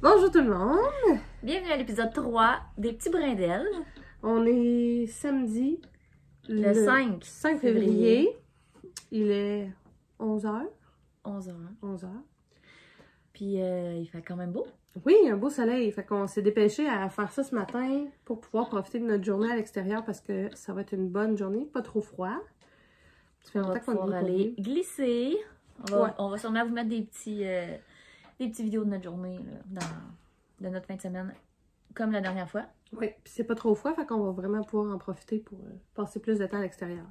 Bonjour tout le monde! Bienvenue à l'épisode 3 des petits brins d'ailes. On est samedi, Le 5 février. Il est 11h. 11h. 11h. Puis il fait quand même beau. Oui, un beau soleil. Fait qu'on s'est dépêché à faire ça ce matin pour pouvoir profiter de notre journée à l'extérieur parce que ça va être une bonne journée, pas trop froid. On va pouvoir aller glisser. On va sûrement vous mettre des petits vidéos de notre journée, là, de notre fin de semaine, comme la dernière fois. Oui, puis c'est pas trop froid, fait qu'on va vraiment pouvoir en profiter pour passer plus de temps à l'extérieur.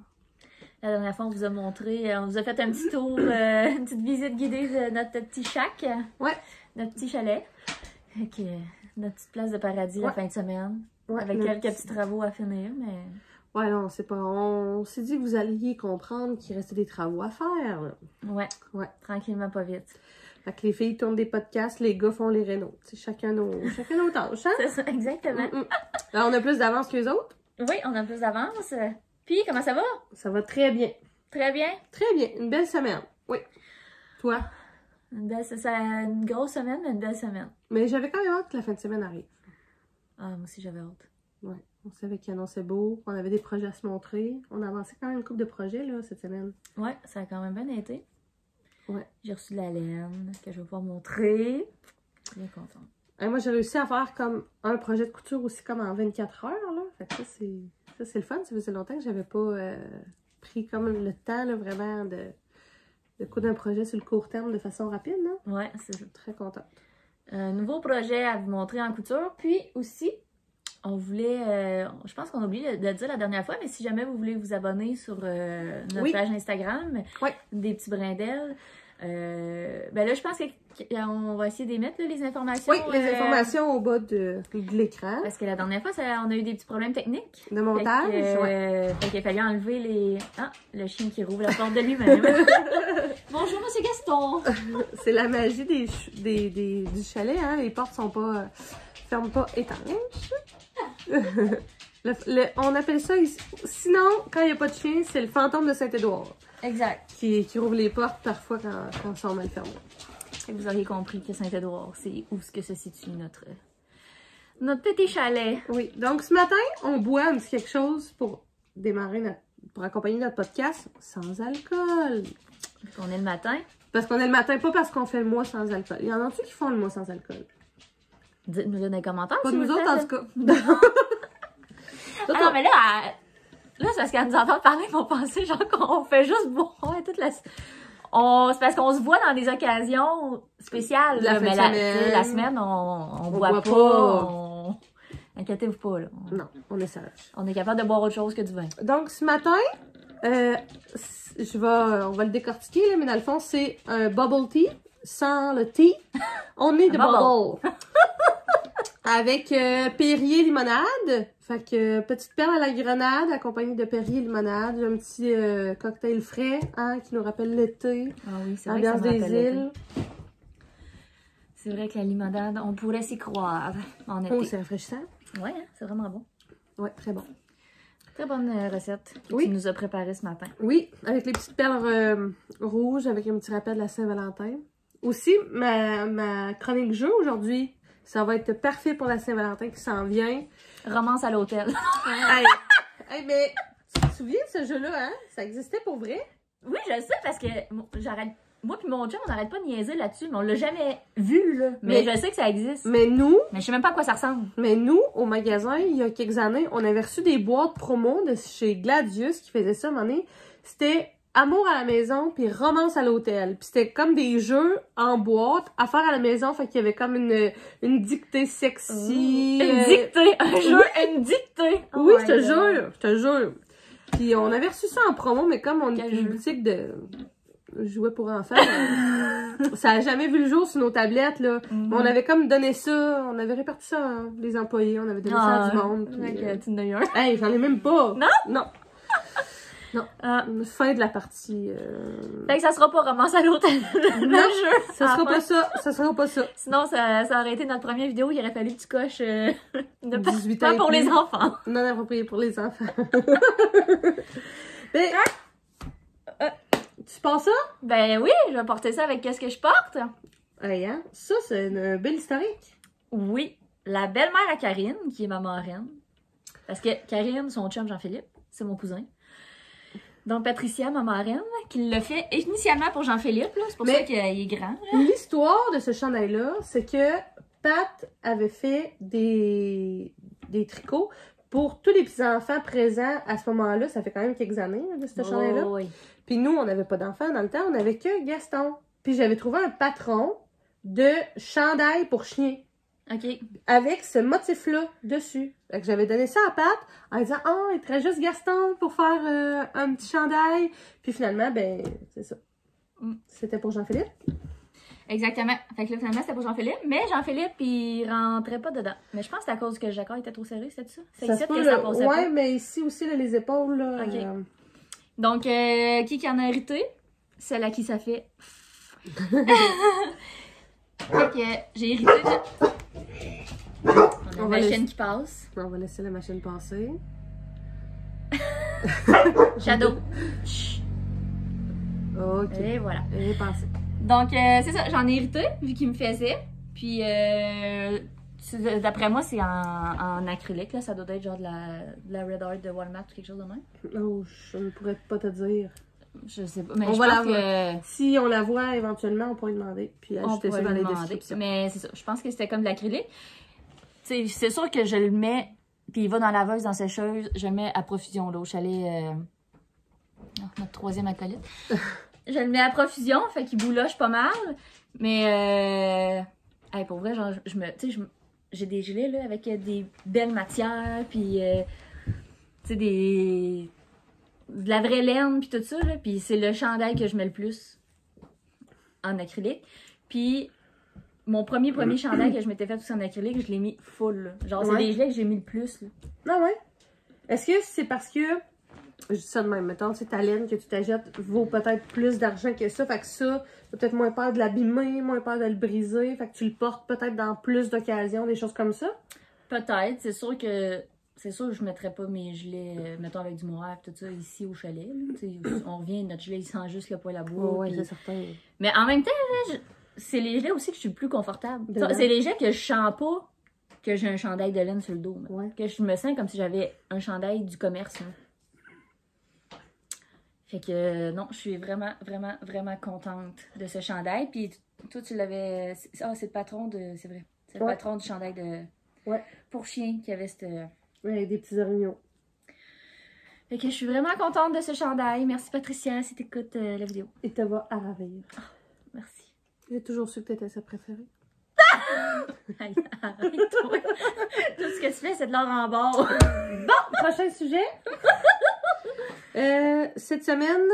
La dernière fois, on vous a montré, on vous a fait un petit tour, une petite visite guidée de notre petit shack. Ouais. Notre petit chalet. Avec notre petite place de paradis la fin de semaine. Ouais, avec quelques petits travaux à finir, mais... Ouais, non, c'est pas... On s'est dit que vous alliez comprendre qu'il restait des travaux à faire, là. Ouais. Ouais. Tranquillement, pas vite. Fait que les filles tournent des podcasts, les gars font les rénaux. C'est chacun nos tâches, hein? C'est ça, exactement. Alors, on a plus d'avance qu'eux autres? Oui, on a plus d'avance. Puis, comment ça va? Ça va très bien. Très bien. Très bien. Une belle semaine. Oui. Toi? C'est une grosse semaine, mais une belle semaine. Mais j'avais quand même hâte que la fin de semaine arrive. Ah, moi aussi, j'avais hâte. Ouais. On savait qu'il annonçait beau, on avait des projets à se montrer. On a avancé quand même une couple de projets, là, cette semaine. Ouais, ça a quand même bien été. Ouais. J'ai reçu de la laine que je vais pouvoir montrer. Bien contente. Et moi, j'ai réussi à faire comme un projet de couture aussi comme en 24 heures, là. Fait que ça, c'est le fun. Ça faisait longtemps que j'avais pas pris comme le temps, là, vraiment, de coudre un projet sur le court terme de façon rapide, là. Ouais, c'est ça. Très contente. Un nouveau projet à vous montrer en couture. Puis aussi, on voulait, je pense qu'on a oublié de le dire la dernière fois, mais si jamais vous voulez vous abonner sur notre page Instagram, des petits brins d'ailes, ben là, je pense qu'on va essayer d'émettre les informations. Oui, les informations au bas de l'écran. Parce que la dernière fois, on a eu des petits problèmes techniques. De montage, fait qu'il a fallu enlever les... Ah, le chien qui rouvre la porte de lui-même. Bonjour, monsieur Gaston! C'est la magie du chalet, hein? Les portes sont pas... ferment pas étanches. On appelle ça ici. Sinon, quand il n'y a pas de chien, c'est le fantôme de Saint-Édouard. Exact. Qui rouvre les portes parfois quand elles sont mal fermées. Vous auriez compris que Saint-Édouard, c'est où que se situe notre petit chalet. Oui. Donc, ce matin, on boit un petit quelque chose pour démarrer pour accompagner notre podcast sans alcool. Parce qu'on est le matin. Parce qu'on est le matin, pas parce qu'on fait le mois sans alcool. Il y en a-tu qui font le mois sans alcool? Dites-nous dans les commentaires. Pas de nous autres, en tout cas. Non, mais là, c'est parce qu'elle nous entend parler, ils vont penser genre qu'on fait juste boire toute la... C'est parce qu'on se voit dans des occasions spéciales. Mais la semaine, on boit pas. Inquiétez-vous pas, là. Non, on est sage. On est capable de boire autre chose que du vin. Donc, ce matin, on va le décortiquer, là, mais dans le fond, c'est un bubble tea sans le tea. On est de bubble. Avec Perrier limonade. Fait que petite perle à la grenade accompagnée de Perrier limonade. Un petit cocktail frais, hein, qui nous rappelle l'été. Ah oui, c'est vrai que ça me des îles. C'est vrai que la limonade, on pourrait s'y croire en été. Oh, c'est rafraîchissant. Ouais, hein, c'est vraiment bon. Ouais, très bon. Très bonne recette que tu nous as préparée ce matin. Oui, avec les petites perles rouges, avec un petit rappel de la Saint-Valentin. Aussi, ma chronique jeu aujourd'hui, ça va être parfait pour la Saint-Valentin qui s'en vient. Romance à l'hôtel. hey, mais tu te souviens de ce jeu-là, hein? Ça existait pour vrai? Oui, je sais, parce que moi puis mon chum, on n'arrête pas de niaiser là-dessus, mais on l'a jamais vu, là. Mais je sais que ça existe. Mais je sais même pas à quoi ça ressemble. Mais nous, au magasin, il y a quelques années, on avait reçu des boîtes promo de chez Gladius qui faisait ça à un moment donné. C'était Amour à la maison, puis Romance à l'hôtel. Puis c'était comme des jeux en boîte à faire à la maison. Fait qu'il y avait comme une dictée sexy. Une dictée! Un jeu, une dictée! Oui, je te jure. Puis on avait reçu ça en promo, mais comme on est une boutique de jouets pour enfants, ça a jamais vu le jour sur nos tablettes, là. On avait comme donné ça, on avait réparti ça à les employés, on avait donné ça à du monde. Puis, hey, j'en ai même pas! Non? Non! Non, fin de la partie. Fait que ça sera pas Romance à l'hôtel. Non, ça sera pas ça. Ça sera pas ça. Sinon, ça aurait été notre première vidéo. Il aurait fallu que tu coches 18 pas ans pour les enfants. Non approprié pour les enfants. Mais, tu penses ça? Ben oui, je vais porter ça avec qu'est-ce que je porte. Hey, hein? Ça, c'est une belle historique. Oui, la belle-mère à Karine, qui est ma marraine. Parce que Karine, son chum Jean-Philippe, c'est mon cousin. Donc Patricia, ma marraine, qui l'a fait initialement pour Jean-Philippe, c'est pour ça qu'il est grand. L'histoire de ce chandail-là, c'est que Pat avait fait des tricots pour tous les petits-enfants présents à ce moment-là. Ça fait quand même quelques années de ce chandail-là. Oui. Puis nous, on n'avait pas d'enfants dans le temps, on n'avait que Gaston. Puis j'avais trouvé un patron de chandail pour chien. OK. Avec ce motif-là dessus. Fait que j'avais donné ça à Pat en disant « Oh, il te reste juste Gaston pour faire un petit chandail. » Puis finalement, ben, c'est ça. C'était pour Jean-Philippe. Exactement. Fait que là, finalement, c'était pour Jean-Philippe. Mais Jean-Philippe, il rentrait pas dedans. Mais je pense que c'est à cause que Jacques était trop serré, c'est ça? C'est ici que ça passait pas. Ouais, mais ici aussi, là, les épaules, là... OK. Donc, qui en a hérité? Celle à qui ça fait. Fait que j'ai hérité de... On a la machine qui passe. On va laisser la machine passer. Shadow. OK. Et voilà. Elle est passée. Donc, c'est ça. J'en ai hérité, vu qu'il me faisait. Puis, d'après moi, c'est en acrylique. Là. Ça doit être genre de la Red Art de Walmart ou quelque chose de même. Oh, je ne pourrais pas te dire. Je sais pas. Mais on je va pense que... Si on la voit éventuellement, on pourrait demander. Puis ajouter ça dans les descriptions. Mais c'est ça. Je pense que c'était comme de l'acrylique. C'est sûr que je le mets, puis il va dans la laveuse, dans sécheuse, je le mets à profusion. Là, au chalet, notre troisième acolyte. Je le mets à profusion, fait qu'il bouloche pas mal. Mais, pour vrai, genre, j'ai des gelées là, avec des belles matières, puis, tu sais, de la vraie laine, puis tout ça. Là, puis c'est le chandail que je mets le plus en acrylique. Puis, mon premier chandail que je m'étais fait tout en acrylique, je l'ai mis full. Là. Genre, c'est des gilets que j'ai mis le plus. Là. Ah ouais? Est-ce que c'est parce que, je dis ça de même, mettons, c'est ta laine que tu t'achètes vaut peut-être plus d'argent que ça, fait que ça, t'as peut-être moins peur de l'abîmer, moins peur de le briser, fait que tu le portes peut-être dans plus d'occasions, des choses comme ça? Peut-être, c'est sûr que je mettrais pas mes gilets, mettons avec du mohair tout ça, ici au chalet. On revient, notre gilet, il sent juste le poil à bois. Oh, ouais, c'est certain. Mais en même temps, là, c'est les gilets aussi que je suis plus confortable. C'est les gilets que je sens pas que j'ai un chandail de laine sur le dos. Que je me sens comme si j'avais un chandail du commerce. Là. Fait que non, je suis vraiment, vraiment, vraiment contente de ce chandail. Puis toi, tu l'avais... Ah, c'est le patron de... C'est vrai. C'est le patron du chandail de... pour chien qui avait cette... Oui, avec des petits orignaux. Fait que je suis vraiment contente de ce chandail. Merci Patricia si t'écoutes la vidéo. Et te va à ravir. Oh, merci. J'ai toujours su que t'étais sa préférée. Hey, arrête-toi. Tout ce que tu fais, c'est de l'or en bord. Bon, prochain sujet. Cette semaine,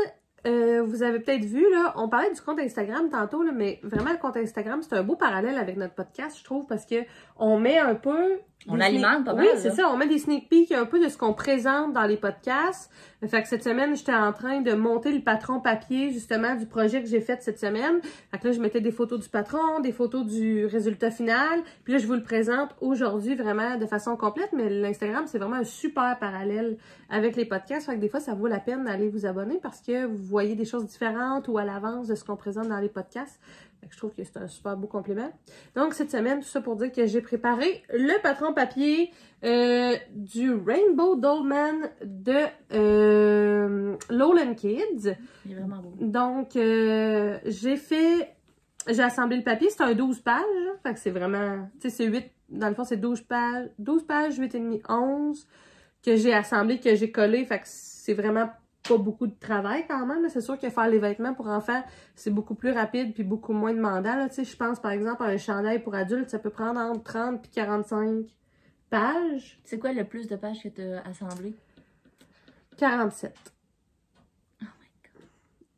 vous avez peut-être vu, là, on parlait du compte Instagram tantôt, là, mais vraiment, le compte Instagram, c'est un beau parallèle avec notre podcast, je trouve, parce que on met un peu... On alimente pas mal. Oui, c'est ça, on met des sneak peeks un peu de ce qu'on présente dans les podcasts. Fait que cette semaine, j'étais en train de monter le patron papier, justement, du projet que j'ai fait cette semaine. Fait que là, je mettais des photos du patron, des photos du résultat final. Puis là, je vous le présente aujourd'hui vraiment de façon complète, mais l'Instagram, c'est vraiment un super parallèle avec les podcasts. Fait que des fois, ça vaut la peine d'aller vous abonner parce que vous voyez des choses différentes ou à l'avance de ce qu'on présente dans les podcasts. Je trouve que c'est un super beau complément. Donc, cette semaine, tout ça pour dire que j'ai préparé le patron papier du Rainbow Dolman de Lowland Kids. Il est vraiment beau. Donc, j'ai assemblé le papier. C'est un 12 pages. Là. Fait que c'est vraiment, tu sais, c'est 8, dans le fond, c'est 12 pages, 8,5, 11 que j'ai assemblé, que j'ai collé. Fait que c'est vraiment pas beaucoup de travail quand même. C'est sûr que faire les vêtements pour enfants, c'est beaucoup plus rapide puis beaucoup moins demandant. Tu sais, je pense par exemple à un chandail pour adultes, ça peut prendre entre 30 et 45 pages. C'est quoi le plus de pages que tu as assemblé? 47. Oh my God.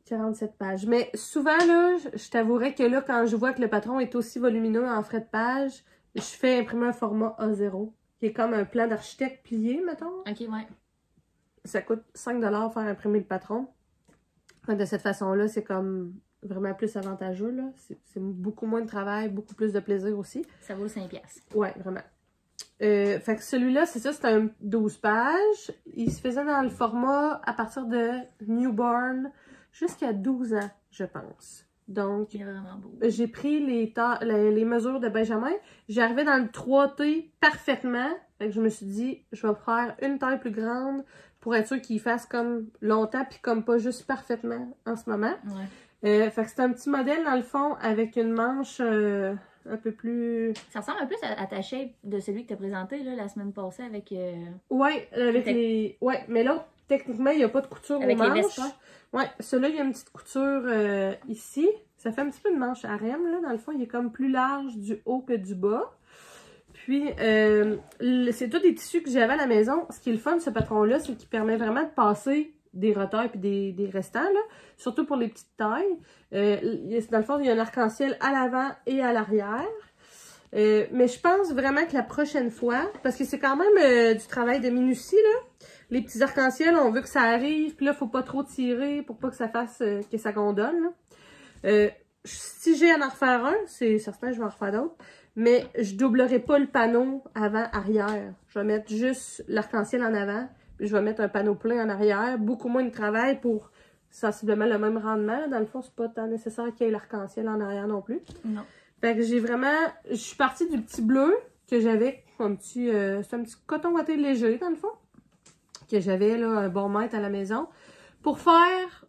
47 pages. Mais souvent, là, je t'avouerais que là, quand je vois que le patron est aussi volumineux en frais de page, je fais imprimer un format A0, qui est comme un plan d'architecte plié, mettons. OK, ouais. Ça coûte 5 $ faire imprimer le patron. De cette façon-là, c'est comme vraiment plus avantageux. Là. C'est beaucoup moins de travail, beaucoup plus de plaisir aussi. Ça vaut 5$. Ouais, vraiment. Fait que celui-là, c'est ça, c'est un 12 pages. Il se faisait dans le format à partir de newborn jusqu'à 12 ans, je pense. Donc, il est vraiment beau. J'ai pris les mesures de Benjamin. J'arrivais dans le 3T parfaitement. Fait que je me suis dit, je vais faire une taille plus grande pour être sûr qu'il fasse comme longtemps puis comme pas juste parfaitement en ce moment. Ouais. Fait que c'est un petit modèle dans le fond avec une manche un peu plus... Ça ressemble un peu à ta shape de celui que tu as présenté là, la semaine passée avec... Ouais, avec les... Ouais, mais là, techniquement, il n'y a pas de couture avec aux manches. Les Vespa. Ouais, celui-là, il y a une petite couture ici. Ça fait un petit peu de manche harem, là. Dans le fond, il est comme plus large du haut que du bas. Puis, c'est tous des tissus que j'avais à la maison. Ce qui est le fun de ce patron-là, c'est qu'il permet vraiment de passer des roteurs puis des restants, là. Surtout pour les petites tailles. Dans le fond, il y a un arc-en-ciel à l'avant et à l'arrière. Mais je pense vraiment que la prochaine fois, parce que c'est quand même du travail de minutie, là. Les petits arcs-en-ciel, on veut que ça arrive, puis là, faut pas trop tirer pour pas que ça fasse que ça gondole, là. Si j'ai à en refaire un, c'est certain que je vais en refaire d'autres, mais je doublerai pas le panneau avant-arrière. Je vais mettre juste l'arc-en-ciel en avant, puis je vais mettre un panneau plein en arrière, beaucoup moins de travail pour sensiblement le même rendement. Là. Dans le fond, c'est pas tant nécessaire qu'il y ait l'arc-en-ciel en arrière non plus. Non. Fait que j'ai vraiment... Je suis partie du petit bleu que j'avais, un petit... c'est un petit coton ouaté léger, dans le fond, que j'avais, là, un bon mètre à la maison, pour faire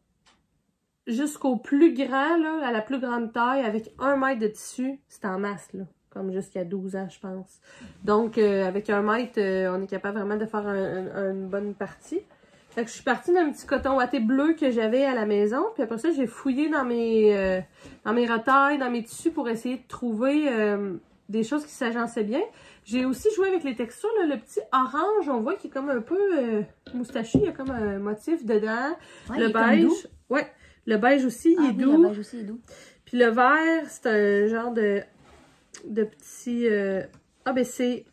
jusqu'au plus grand, là, à la plus grande taille, avec 1 mètre de tissu. C'est en masse, là, comme jusqu'à 12 ans, je pense. Donc, avec 1 mètre, on est capable vraiment de faire une bonne partie. Fait que je suis partie d'un petit coton ouaté bleu que j'avais à la maison. Puis après ça, j'ai fouillé dans mes retailles, dans mes tissus pour essayer de trouver des choses qui s'agençaient bien. J'ai aussi joué avec les textures. Là, le petit orange, on voit qu'il est comme un peu moustachu. Il y a comme un motif dedans. Ouais, le beige. Ouais. Le beige aussi, il est doux. Le beige aussi est doux. Puis le vert, c'est un genre de petit... Ah ben c'est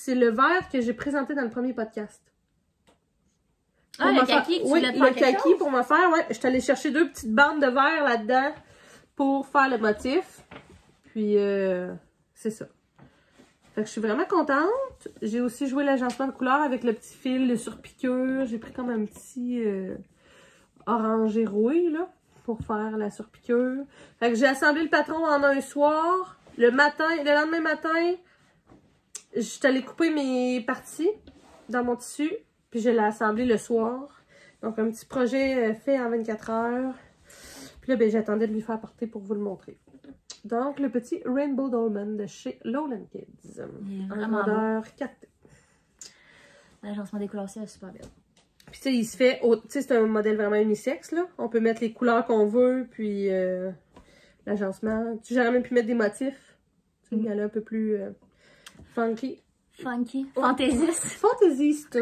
le vert que j'ai présenté dans le premier podcast. Ah, le kaki, oui, le kaki pour me faire, ouais. Je suis allée chercher 2 petites bandes de verre là-dedans pour faire le motif. Puis, c'est ça. Fait que je suis vraiment contente. J'ai aussi joué l'agencement de couleurs avec le petit fil de surpiqûre. J'ai pris comme un petit orangé rouille, là, pour faire la surpiqûre. Fait que j'ai assemblé le patron en un soir. Le lendemain matin, je suis allée couper mes parties dans mon tissu. Puis je l'ai assemblé le soir. Donc, un petit projet fait en 24 heures. Puis là, ben, j'attendais de lui faire porter pour vous le montrer. Donc, le petit Rainbow Dolman de chez Lowland Kids. Un vendeur 4T. L'agencement des couleurs, c'est super bien. Puis, tu sais, il se fait... Tu sais, c'est un modèle vraiment unisexe, là. On peut mettre les couleurs qu'on veut, puis l'agencement. Tu j'ai même pu mettre des motifs. Tu sais, il y en a un peu plus funky. Funky. Fantaisiste. Fantaisiste.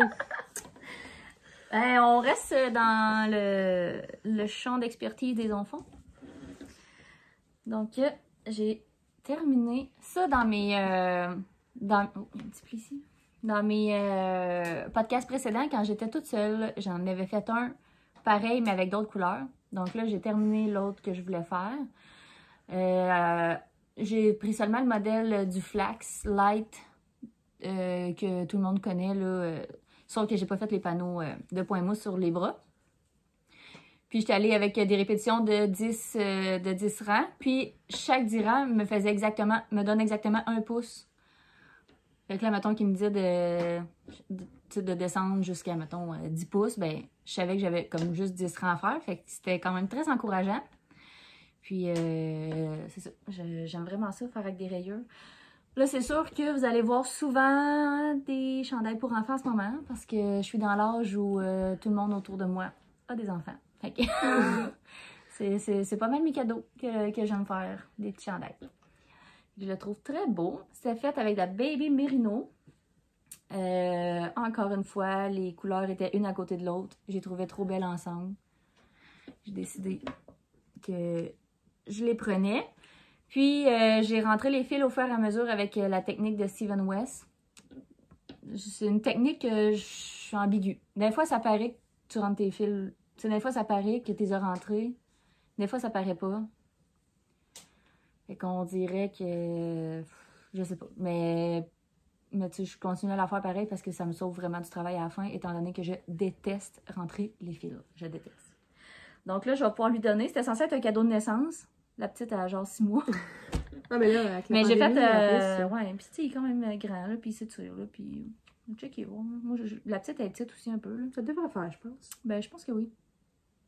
On reste dans le champ d'expertise des enfants. Donc, j'ai terminé ça dans mes... un petit pli ici. Dans mes podcasts précédents, quand j'étais toute seule, j'en avais fait un pareil, mais avec d'autres couleurs. Donc là, j'ai terminé l'autre que je voulais faire. J'ai pris seulement le modèle du Flax Light que tout le monde connaît, là, sauf que j'ai pas fait les panneaux de point mousse sur les bras. Puis j'étais allée avec des répétitions de 10 rangs. Puis chaque 10 rangs me donne exactement 1 pouce. Fait que là, mettons qu'il me dit de descendre jusqu'à, mettons, 10 pouces, ben je savais que j'avais comme juste 10 rangs à faire. Fait que c'était quand même très encourageant. Puis c'est ça, j'aime vraiment ça, faire avec des rayures. Là, c'est sûr que vous allez voir souvent des chandails pour enfants en ce moment, parce que je suis dans l'âge où tout le monde autour de moi a des enfants. Fait que c'est pas mal mes cadeaux que j'aime faire, des petits chandails. Je le trouve très beau. C'est fait avec de la Baby Merino. Encore une fois, les couleurs étaient une à côté de l'autre. J'ai trouvé trop belles ensemble. J'ai décidé que je les prenais. Puis, j'ai rentré les fils au fur et à mesure avec la technique de Steven West. C'est une technique que je suis ambiguë. Des fois, ça paraît que tu rentres tes fils. Des fois, ça paraît que tu les as rentrés. Des fois, ça paraît pas. Fait qu'on dirait que... Je sais pas. Mais tu sais, je continue à la faire pareil parce que ça me sauve vraiment du travail à la fin, étant donné que je déteste rentrer les fils. Je déteste. Donc là, je vais pouvoir lui donner. C'était censé être un cadeau de naissance. La petite a genre 6 mois. Ah, mais là, avec la mais j'ai fait... pandémie, ouais, puis tu sais, il est quand même grand, là, puis il s'étire, là, puis... Check it, moi, la petite, elle est petite aussi un peu, là. Ça devrait faire, je pense. Ben, je pense que oui.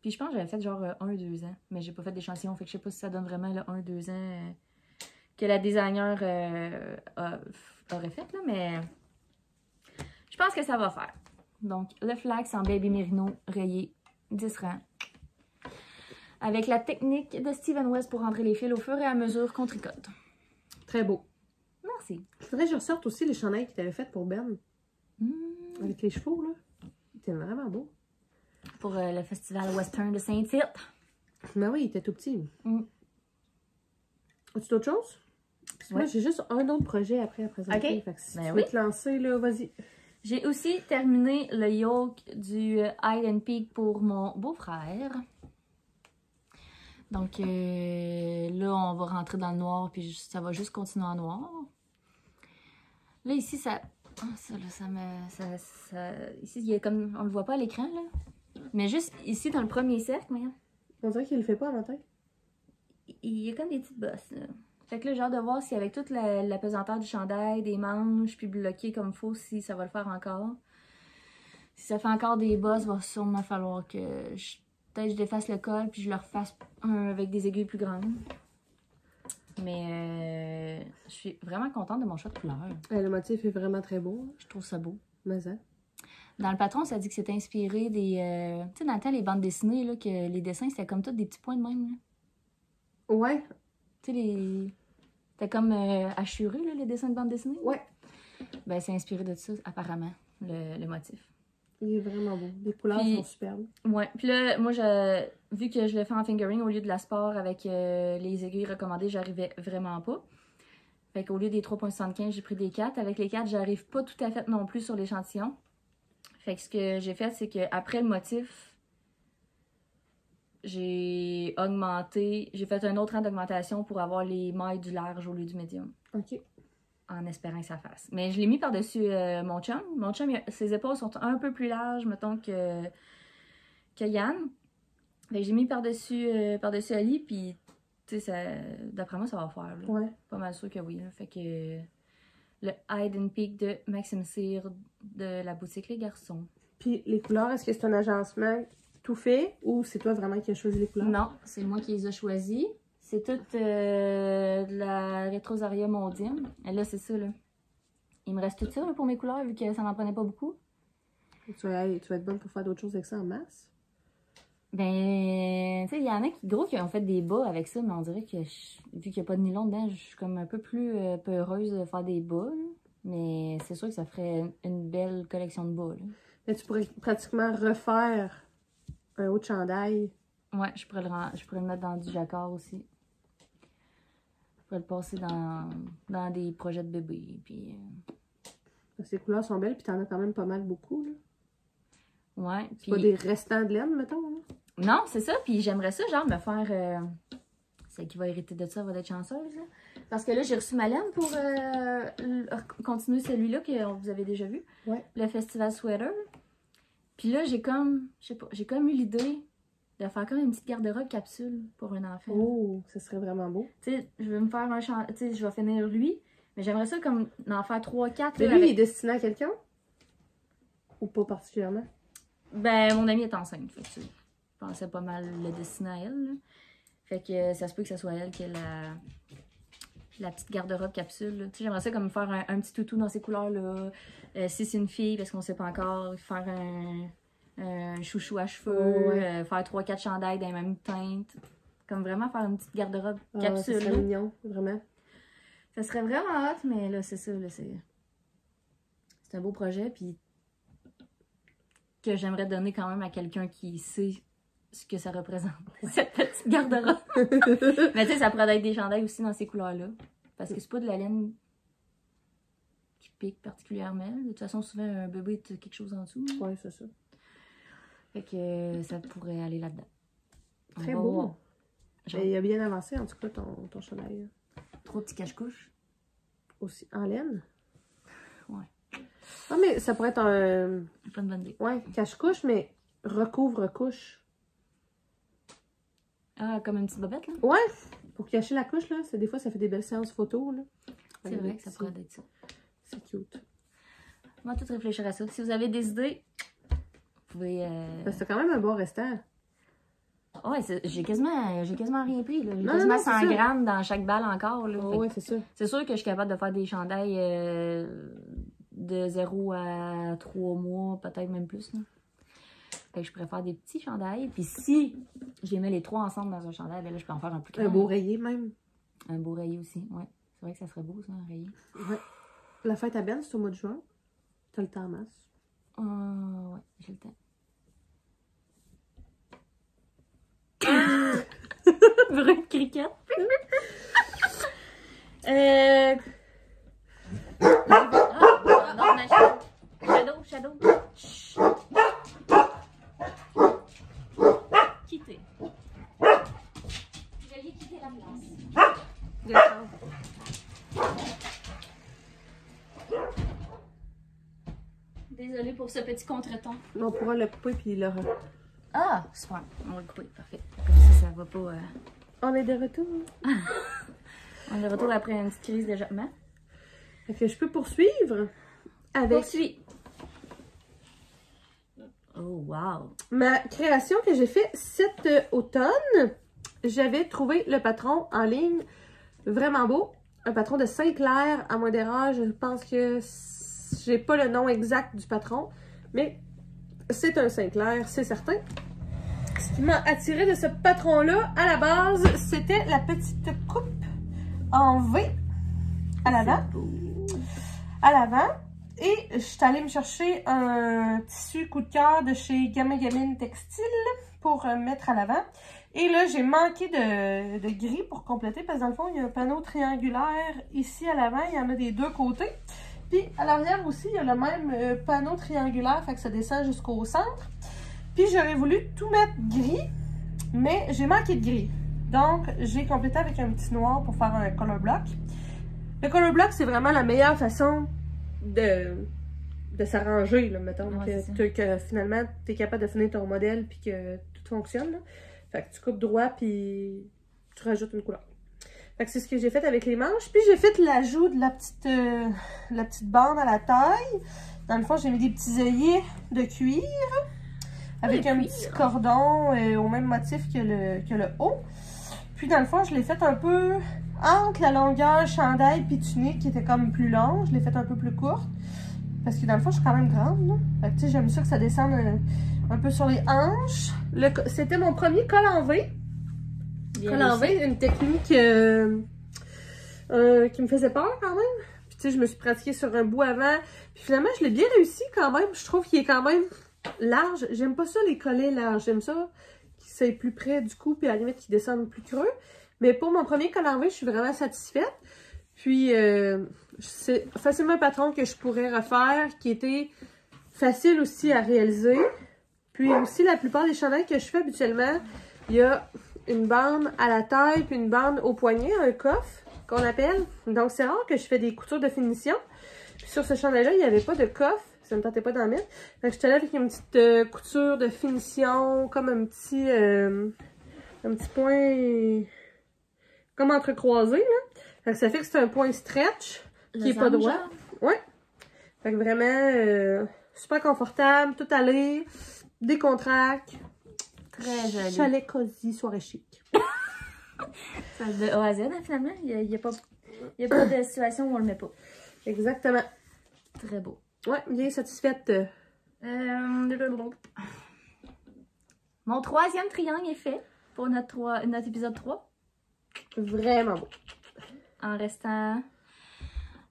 Puis je pense que j'avais fait genre 1-2 ans, mais j'ai pas fait d'échantillon, fait que je sais pas si ça donne vraiment le 1-2 ans que la designer aurait fait, là, mais je pense que ça va faire. Donc, le flax en baby merino rayé, 10 rangs. Avec la technique de Steven West pour rentrer les fils au fur et à mesure qu'on tricote. Très beau. Merci. Il faudrait que je ressorte aussi les chandails que tu avais faites pour Ben. Avec les chevaux, là. C'était vraiment beau. Pour le festival western de Saint-Tite. Ben oui, il était tout petit. As-tu d'autres choses? Parce que moi, j'ai juste un autre projet après à présenter. Okay. Fait que si tu veux te lancer, là, vas-y. J'ai aussi terminé le yoke du Hide and Peak pour mon beau-frère. Donc là, on va rentrer dans le noir, puis ça va juste continuer en noir. Là, ici, ça... Oh, ici, il y a comme... On le voit pas à l'écran, là. Mais juste ici, dans le premier cercle, voyons. On dirait qu'il le fait pas à matin. Il y a comme des petites bosses, là. Fait que là, j'ai hâte de voir si avec toute la pesanteur du chandail, des manches, puis bloqué comme il faut, si ça va le faire encore. Si ça fait encore des bosses, il va sûrement falloir que peut-être je défasse le col, puis je le refasse avec des aiguilles plus grandes. Mais je suis vraiment contente de mon choix de couleur. Le motif est vraiment très beau. Je trouve ça beau. Mais ça. Dans le patron, ça dit que c'est inspiré des... tu sais, dans le temps, les bandes dessinées, là, que les dessins, c'était comme tous des petits points de même. Là. Ouais. Tu sais, les... C'était comme hachuré, là, les dessins de bande dessinée. Ouais. Ben, c'est inspiré de ça, apparemment, le motif. Il est vraiment beau. Les couleurs sont superbes. Ouais. Puis là, moi, vu que je le fais en fingering au lieu de la sport avec les aiguilles recommandées, j'arrivais vraiment pas. Fait qu'au lieu des 3,75, j'ai pris des 4. Avec les 4, j'arrive pas tout à fait non plus sur l'échantillon. Fait que ce que j'ai fait, c'est qu'après le motif, j'ai augmenté, j'ai fait un autre rang d'augmentation pour avoir les mailles du large au lieu du médium. OK. En espérant que ça fasse. Mais je l'ai mis par-dessus mon chum. Mon chum, ses épaules sont un peu plus larges, mettons, que Yann. Fait que j'ai mis par-dessus Ali, puis, tu sais, d'après moi, ça va faire. Là. Ouais. Pas mal sûr que oui. Là. Fait que le Hide and Peak de Maxime Cyr de la boutique Les Garçons. Puis les couleurs, est-ce que c'est un agencement tout fait ou c'est toi vraiment qui as choisi les couleurs? Non, c'est moi qui les ai choisis. C'est toute de la Retrosaria Mondium. Et là, c'est ça, là. Il me reste tout ça là, pour mes couleurs, vu que ça n'en prenait pas beaucoup. Tu vas être bonne pour faire d'autres choses avec ça en masse? Ben, tu sais, il y en a qui ont fait des bas avec ça, mais on dirait que, vu qu'il n'y a pas de nylon dedans, je suis comme un peu plus peureuse de faire des bas. Là. Mais c'est sûr que ça ferait une belle collection de bas. Là. Mais tu pourrais pratiquement refaire un haut de chandail. Ouais, je pourrais le mettre dans du jacquard aussi. Je pourrais le passer dans des projets de bébé. Puis, ces couleurs sont belles, puis t'en as quand même pas mal beaucoup. Là. Ouais. C'est pas des restants de laine, mettons. Là. Non, c'est ça. Puis j'aimerais ça, genre, me faire... Celle qui va hériter de ça va être chanceuse. Là. Parce que là, j'ai reçu ma laine pour continuer celui-là que vous avez déjà vu. Ouais. Le Festival Sweater. Puis là, j'ai comme... Je sais pas, j'ai comme eu l'idée de faire comme une petite garde-robe capsule pour un enfant. Oh, ça serait vraiment beau. Tu sais, je vais me faire un chandail... Tu sais, je vais finir lui. Mais j'aimerais ça comme en faire 3-4. Mais lui, il est destiné à quelqu'un? Ou pas particulièrement? Ben, mon amie est enceinte. Fait que je pensais pas mal le destiner à elle. Là. Fait que ça se peut que ce soit elle qui ait la petite garde-robe capsule. Tu sais, j'aimerais ça comme faire un petit toutou dans ces couleurs-là. Si c'est une fille, parce qu'on sait pas encore, faire un chouchou à cheveux, faire 3-4 chandails dans la même teinte. Comme vraiment faire une petite garde-robe capsule. Ça serait mignon, vraiment. Ça serait vraiment hot, mais là, c'est ça. C'est un beau projet, puis que j'aimerais donner quand même à quelqu'un qui sait ce que ça représente, cette petite garde-robe. Mais tu sais, ça pourrait être des chandails aussi dans ces couleurs-là. Parce que c'est pas de la laine qui pique particulièrement. De toute façon, souvent, un bébé a quelque chose en dessous. Oui, c'est ça. Fait que ça pourrait aller là-dedans. Très beau. Il a bien avancé, en tout cas, ton chandail. 3 petits cache-couches. Aussi, en laine? Ouais. Ah, mais ça pourrait être un... Pas une bonne idée. Ouais, cache-couche, mais recouvre-couche. Ah, comme une petite bobette, là? Ouais, pour cacher la couche, là. Des fois, ça fait des belles séances photos, là. C'est vrai que ça pourrait être ça. C'est cute. On va tout réfléchir à ça. Si vous avez des idées, vous pouvez... C'est quand même un bon restant. Ouais, j'ai quasiment rien pris, là. J'ai quasiment 100 grammes dans chaque balle encore, là. Ouais, c'est ça. C'est sûr que je suis capable de faire des chandails de 0 à 3 mois, peut-être même plus, là. Fait que je préfère des petits chandails. Puis si je les mets les 3 ensemble dans un chandail, ben là, je peux en faire un plus grand. Un beau rayé, même. Un beau rayé aussi, ouais. C'est vrai que ça serait beau, ça, un rayé. Ouais. La fête à Ben, c'est au mois de juin. T'as le temps en masse. Ouais, j'ai le temps. Bruit de cricket. Non, Shadow. Chut. Quitter. Veuillez quitter la place. D'accord. Désolée pour ce petit contretemps. On pourra le couper puis le... Ah, super. On va le couper, parfait. Comme ça va pas... On est de retour. On est de retour après une petite crise de jappement. Fait que je peux poursuivre avec... Poursuis. Oh, wow. Ma création que j'ai fait cet automne. J'avais trouvé le patron en ligne vraiment beau. Un patron de Saint-Clair à Modéra. Je pense que j'ai pas le nom exact du patron, mais c'est un Saint-Clair, c'est certain. Ce qui m'a attiré de ce patron-là, à la base, c'était la petite coupe en V à l'avant. À l'avant. Et je suis allée me chercher un tissu coup de cœur de chez Gamma Gamine Textile pour mettre à l'avant. Et là, j'ai manqué de gris pour compléter parce que dans le fond, il y a un panneau triangulaire ici à l'avant. Il y en a des deux côtés. Puis à l'arrière aussi, il y a le même panneau triangulaire, fait que ça descend jusqu'au centre. Puis j'aurais voulu tout mettre gris, mais j'ai manqué de gris. Donc, j'ai complété avec un petit noir pour faire un color block. Le color block, c'est vraiment la meilleure façon de s'arranger, là, mettons, ouais, que finalement, tu es capable de finir ton modèle puis que tout fonctionne. Là. Fait que tu coupes droit puis tu rajoutes une couleur. Fait que c'est ce que j'ai fait avec les manches. Puis j'ai fait l'ajout de la petite bande à la taille. Dans le fond, j'ai mis des petits œillets de cuir avec un petit cordon au même motif que le haut. Puis dans le fond, je l'ai fait un peu entre la longueur chandail puis tunique qui était comme plus longue. Je l'ai fait un peu plus courte. Parce que dans le fond, je suis quand même grande. Là. Fait que tu sais, j'aime ça que ça descende un peu sur les hanches. C'était mon premier col en V. Col en V, une technique qui me faisait peur quand même. Puis tu sais, je me suis pratiquée sur un bout avant. Puis finalement, je l'ai bien réussi quand même. Je trouve qu'il est quand même large. J'aime pas ça les collets larges. J'aime ça qu'il soit plus près du cou puis à la limite qu'il descende plus creux. Mais pour mon premier col en V, je suis vraiment satisfaite. Puis c'est facilement un patron que je pourrais refaire, qui était facile aussi à réaliser. Puis aussi, la plupart des chandails que je fais habituellement, il y a une bande à la taille puis une bande au poignet, un coffre qu'on appelle. Donc c'est rare que je fais des coutures de finition. Puis sur ce chandail-là, il n'y avait pas de coffre. Ça ne me tentait pas d'en mettre. Fait que je suis allée avec une petite couture de finition, comme un petit point comme entrecroisé, là. Fait que ça fait que c'est un point stretch qui est pas droit. Ouais. Fait que vraiment super confortable, tout allé, décontracte. Très joli. Chalet cosy, soirée chic. De A à Z, hein, finalement. Il n'y a pas de situation où on le met pas. Exactement. Très beau. Ouais, bien satisfaite. Mon troisième triangle est fait pour notre épisode 3. Vraiment beau. En restant...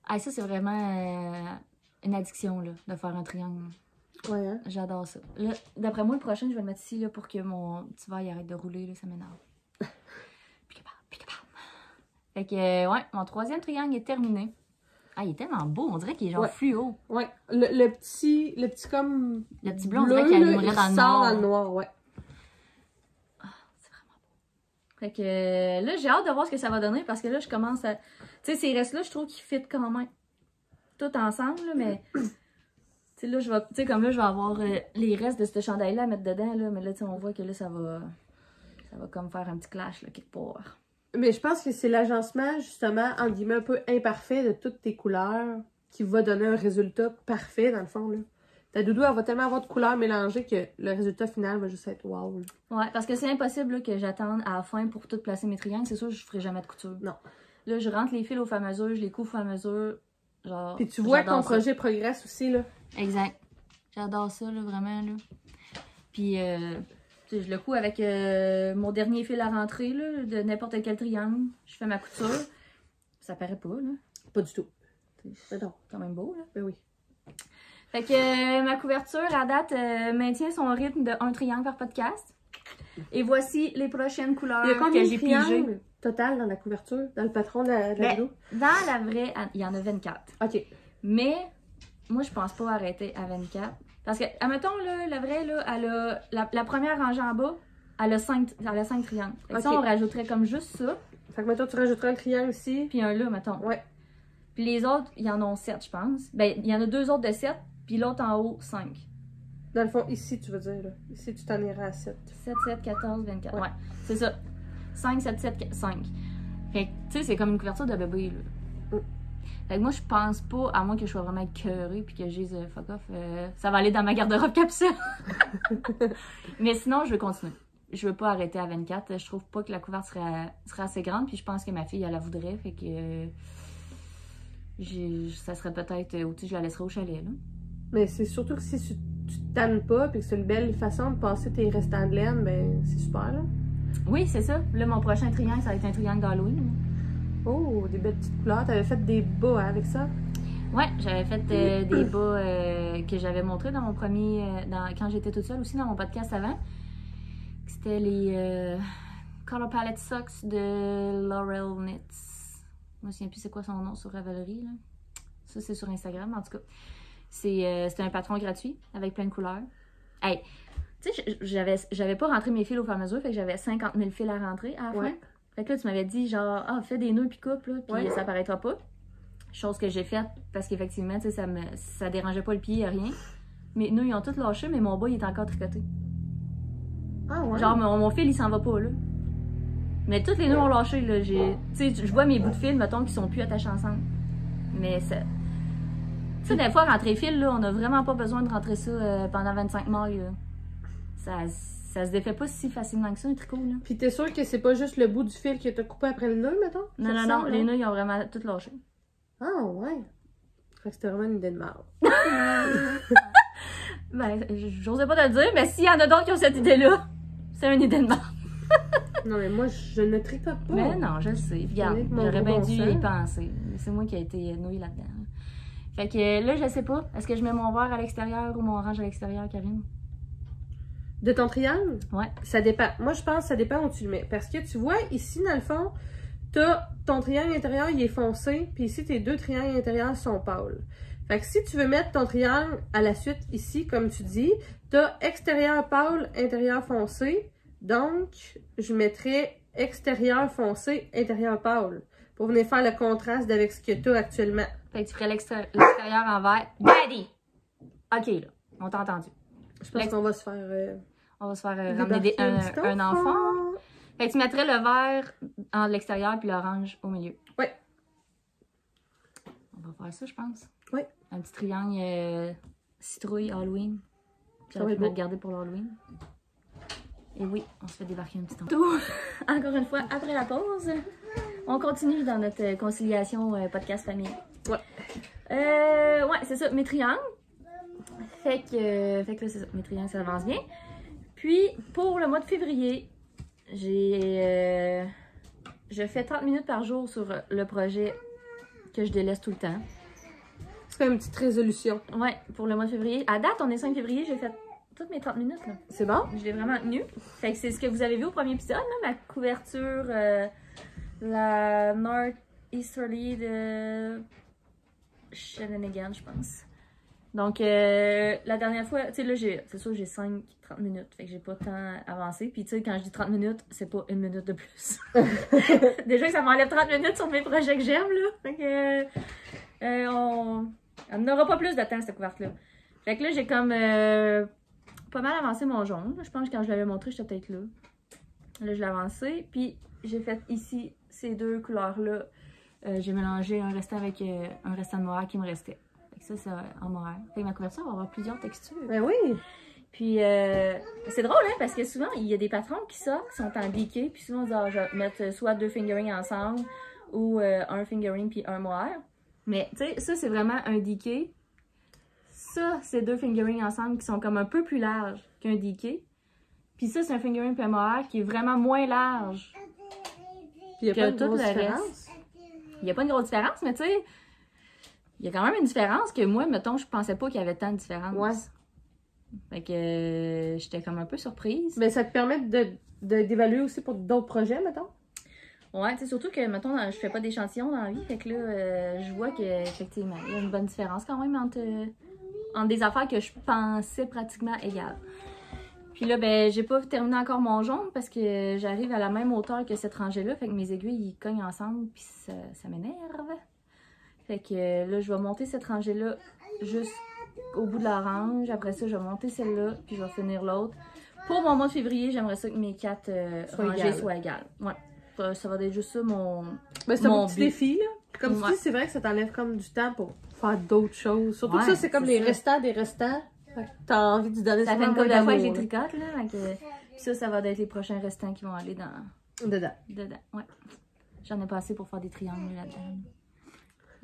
Ah, ça, c'est vraiment une addiction, là, de faire un triangle. Ouais, hein? J'adore ça. D'après moi, le prochain, je vais le mettre ici, là, pour que mon petit verre arrête de rouler, là, ça m'énerve. Fait que, ouais, mon troisième triangle est terminé. Ah, il est tellement beau, on dirait qu'il est genre fluo. Ouais, le petit comme... Le petit bleu, on dirait qu'il allumerait dans le noir. Dans le noir, ouais. Fait que là, j'ai hâte de voir ce que ça va donner parce que là, je commence à... Tu sais, ces restes-là, je trouve qu'ils fit quand même tout ensemble, là, mais... Tu sais, là, je vais avoir les restes de ce chandail-là à mettre dedans, là, mais là, tu sais, on voit que là, ça va ça va comme faire un petit clash, là, quelque part. Mais je pense que c'est l'agencement, justement, entre guillemets, un peu imparfait de toutes tes couleurs qui va donner un résultat parfait, dans le fond, là. Ta doudou, elle va tellement avoir de couleurs mélangées que le résultat final va juste être wow. Là. Ouais, parce que c'est impossible là, que j'attende à la fin pour tout placer mes triangles. C'est sûr, je ferai jamais de couture. Non. Là, je rentre les fils au fur et à mesure, je les couds au fur et à mesure. Genre, puis tu vois que ton projet progresse aussi, là. Exact. J'adore ça, là, vraiment, là. Puis, je le couds avec mon dernier fil à rentrer, là, de n'importe quel triangle. Je fais ma couture. Ça paraît pas, là. Pas du tout. C'est quand même beau, là. Ben oui. Fait que ma couverture, à date, maintient son rythme de 1 triangle par podcast. Et voici les prochaines couleurs que j'ai pigées. Total dans la couverture, dans le patron de la vidéo? Dans la vraie, il y en a 24. OK. Mais, moi, je pense pas arrêter à 24. Parce que, admettons, là, la vraie, là, elle a, la première rangée en bas, elle a 5 triangles. Fait que ça, on rajouterait comme juste ça. Fait que, mettons, tu rajouterais un triangle ici. Puis un là, mettons. Ouais. Puis les autres, il y en a 7, je pense. Ben, il y en a 2 autres de 7, puis l'autre en haut, 5. Dans le fond, ici, tu veux dire, là. Ici, tu t'en iras à 7. 7, 7, 14, 24. Ouais, c'est ça. 5, 7, 7, 5. Fait que, tu sais, c'est comme une couverture de bébé, là. Fait que moi, je pense pas, à moins que je sois vraiment écœurée puis que j'ai fuck off, ça va aller dans ma garde-robe capsule. Mais sinon, je veux continuer. Je veux pas arrêter à 24. Je trouve pas que la couverture serait assez grande. Puis je pense que ma fille, elle la voudrait. Fait que ça serait peut-être, tu sais, je la laisserai au chalet, là. Mais c'est surtout que si tu te tannes pas puis que c'est une belle façon de passer tes restants de laine, ben c'est super, là. Oui, c'est ça. Là, mon prochain triangle, ça va être un triangle d'Halloween. Oh, des belles petites couleurs. T'avais fait des bas avec ça? Ouais, j'avais fait des bas que j'avais montrés dans mon premier... quand j'étais toute seule aussi, dans mon podcast avant. C'était les Color Palette Socks de Laurel Knits. Je me souviens plus c'est quoi son nom sur Ravelry, là. Ça, c'est sur Instagram, en tout cas. C'était un patron gratuit avec plein de couleurs. Hey, tu sais, j'avais pas rentré mes fils au fur et à mesure, fait que j'avais 50 000 fils à rentrer à la fin. Fait que là, tu m'avais dit, genre, fais des nœuds puis coupe, là, puis ça paraîtra pas. Chose que j'ai faite parce qu'effectivement, tu sais, ça dérangeait pas le pied, rien. Mes nœuds, ils ont tous lâché, mais mon bas, il est encore tricoté. Ah ouais? Genre, mon fil, il s'en va pas, là. Mais tous les nœuds ont lâché, là. Tu sais, je vois mes bouts de fil, mettons, qui sont plus attachés ensemble. Mais ça... Tu sais, des fois, rentrer fil, là, on a vraiment pas besoin de rentrer ça pendant 25 mailles, là. Ça se défait pas si facilement que ça, un tricot, là. Puis t'es sûr que c'est pas juste le bout du fil que t'as coupé après le nœud, mettons? Non, les nœuds, ils ont vraiment tout lâché. Ah ouais. Fait que c'était vraiment une idée de marde. Ben, j'osais pas te le dire, mais s'il y en a d'autres qui ont cette idée-là, c'est une idée de marde. Non, mais moi, je ne tricote pas. Mais non, je le sais. Regarde, j'aurais bien dû y penser. C'est moi qui ai été nouée là-dedans. Fait que là, je sais pas. Est-ce que je mets mon vert à l'extérieur ou mon orange à l'extérieur, Karine? De ton triangle? Ouais. Ça dépend. Moi, je pense que ça dépend où tu le mets. Parce que tu vois, ici, dans le fond, t'as ton triangle intérieur, il est foncé. Puis ici, tes 2 triangles intérieurs sont pâles. Fait que si tu veux mettre ton triangle à la suite ici, comme tu dis, t'as extérieur pâle, intérieur foncé. Donc, je mettrais extérieur foncé, intérieur pâle. Pour venir faire le contraste avec ce que tu as actuellement. Fait que tu ferais l'extérieur en vert. Daddy! Ok, là. On t'a entendu. Je pense qu'on va se faire... on va se faire ramener un enfant. Fait que tu mettrais le vert en l'extérieur puis l'orange au milieu. Oui. On va faire ça, je pense. Oui. Un petit triangle citrouille Halloween. Puis on va le garder pour l'Halloween. Et oui, on se fait débarquer un petit temps. Encore une fois, après la pause, on continue dans notre conciliation podcast famille. Ouais. Ouais, c'est ça, mes triangles. Fait que là, c'est ça, mes triangles, ça avance bien. Puis, pour le mois de février, je fais 30 minutes par jour sur le projet que je délaisse tout le temps. C'est comme une petite résolution. Ouais, pour le mois de février. À date, on est 5 février, j'ai fait toutes mes 30 minutes, là. C'est bon? Je l'ai vraiment tenue. Fait que c'est ce que vous avez vu au premier épisode, là, ma couverture, la North Easterly de Shenanigan, je pense. Donc, la dernière fois, tu sais, là, c'est sûr, j'ai 5-30 minutes. Fait que j'ai pas tant avancé. Puis, tu sais, quand je dis 30 minutes, c'est pas 1 minute de plus. Déjà que ça m'enlève 30 minutes sur mes projets que j'aime, là. Fait que, elle n'aura pas plus de temps, cette couverte-là. Fait que là, j'ai comme pas mal avancé mon jaune. Je pense que quand je l'avais montré, j'étais peut-être là. Là, je l'ai avancé. Puis, j'ai fait ici ces deux couleurs-là. J'ai mélangé un restant avec un restant de mohair qui me restait. Fait que ça, c'est en mohair. Fait que ma couverture va avoir plusieurs textures. Ben oui! Puis, c'est drôle, hein, parce que souvent, il y a des patrons qui sortent, qui sont en geeké. Puis souvent, on dit, ah, je vais mettre soit 2 fingerings ensemble ou un fingering puis un mohair. Mais, tu sais, ça, c'est vraiment un DK. Ça, c'est 2 fingerings ensemble qui sont comme un peu plus larges qu'un DK. Puis ça, c'est un fingering puis un mohair qui est vraiment moins large. Puis il n'y a pas de grosse différence. Il n'y a pas une grosse différence, mais tu sais, il y a quand même une différence que moi, mettons, je pensais pas qu'il y avait tant de différence. Ouais. Fait que j'étais comme un peu surprise. Mais ça te permet d'évaluer aussi pour d'autres projets, mettons? Ouais, tu sais, surtout que, mettons, je fais pas d'échantillons dans la vie, fait que là, je vois qu'effectivement, il y a une bonne différence quand même entre des affaires que je pensais pratiquement égales. Puis là, ben, j'ai pas terminé encore mon jaune parce que j'arrive à la même hauteur que cette rangée-là, fait que mes aiguilles, ils cognent ensemble, puis ça m'énerve. Fait que là, je vais monter cette rangée-là juste au bout de l'orange. Après ça, je vais monter celle-là, puis je vais finir l'autre. Pour mon mois de février, j'aimerais ça que mes 4 rangées soient égales. Ouais. Ça va être juste ça mon c'est un petit défi, là. Comme tu dis, c'est vrai que ça t'enlève comme du temps pour faire d'autres choses. Surtout que ça, c'est comme les restants des restants. T'as envie de donner ça fait une couple de fois que je les tricote, là. Puis ça va être les prochains restants qui vont aller dans... Dedans, ouais. J'en ai pas assez pour faire des triangles là-dedans.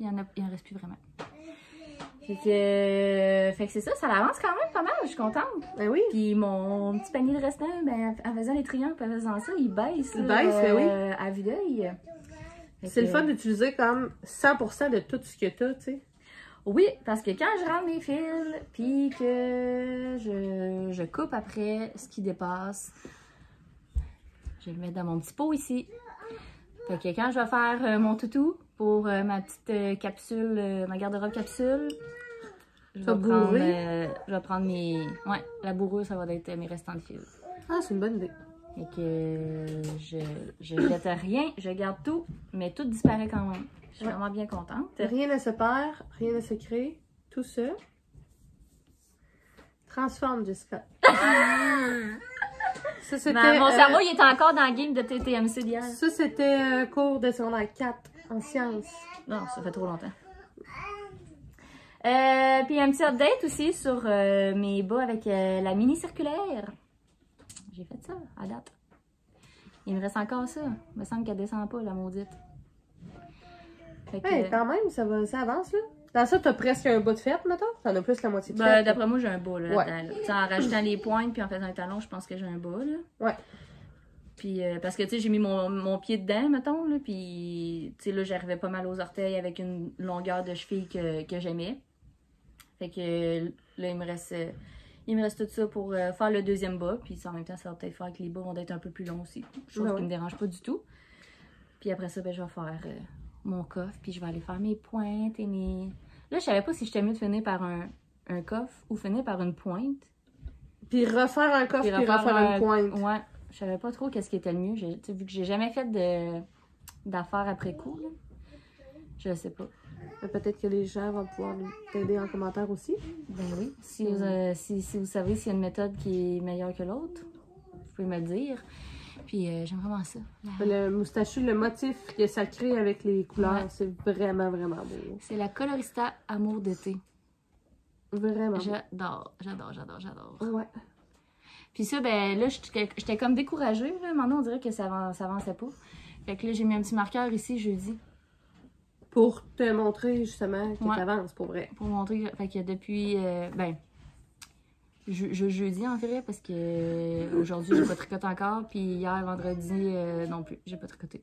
Il en reste plus vraiment. Fait que c'est ça avance quand même pas mal, je suis contente. Ben oui. Puis mon petit panier de restants, ben, en faisant les triangles, en faisant ça, il baisse. Ben oui. À vue d'œil. C'est le fun d'utiliser comme 100% de tout ce que t'as, tu sais. Oui, parce que quand je rentre mes fils, puis que je coupe après ce qui dépasse, je vais le mettre dans mon petit pot ici. Fait que quand je vais faire mon toutou pour ma petite capsule, ma garde-robe capsule, je vais prendre mes... Ouais, la bourrure, ça va être mes restants de fil. Ah, c'est une bonne idée. Fait que je jette rien, je garde tout, mais tout disparaît quand même. Je suis vraiment bien contente. Rien ne se perd, rien ne se crée, tout ça. Transforme, Jessica. Ça, c'était, mon cerveau, il est encore dans le game de TTMC d'hier. Ça, c'était un cours de secondaire 4 en sciences. Non, ça fait trop longtemps. Puis un petit update aussi sur mes bas avec la mini circulaire. J'ai fait ça à date. Il me reste encore ça. Il me semble qu'elle descend pas, la maudite. Hey, quand même, ça avance, là. Dans ça, t'as presque un bas de fête, mettons? T'en as plus la moitié de fête. D'après moi, j'ai un bas, là. Ouais. En rajoutant les pointes puis en faisant un talon, je pense que j'ai un bas, là. Ouais. Puis, parce que, tu sais, j'ai mis mon pied dedans, mettons, là. Puis, tu sais, là, j'arrivais pas mal aux orteils avec une longueur de cheville que j'aimais. Fait que, là, il me reste tout ça pour faire le deuxième bas. Puis, en même temps, ça va peut-être faire que les bas vont être un peu plus longs aussi. Chose qui me dérange pas du tout. Puis après ça, ben, je vais faire mon coffre. Puis, je vais aller faire mes pointes et mes... Là, je savais pas si j'étais mieux de finir par un coffre ou finir par une pointe. Puis refaire un coffre, puis refaire une pointe. Ouais. Je savais pas trop qu'est-ce qui était le mieux. Vu que j'ai jamais fait d'affaires après coup, là. Je sais pas. Peut-être que les gens vont pouvoir t'aider en commentaire aussi. Ben oui. Si vous savez s'il y a une méthode qui est meilleure que l'autre, vous pouvez me le dire. Puis j'aime vraiment ça. Le moustachu, le motif que ça crée avec les couleurs, c'est vraiment, vraiment beau. C'est la Colorista Amour d'été. Vraiment. J'adore. Ouais. Puis ça, ben là, j'étais comme découragée. Là. Maintenant, on dirait que ça avançait pas. Fait que là, j'ai mis un petit marqueur ici, jeudi. Pour te montrer justement que t'avances, pour vrai. Pour montrer. Fait que depuis, jeudi en vrai, parce que aujourd'hui, j'ai pas tricoté encore. Puis hier, vendredi, non plus, j'ai pas tricoté.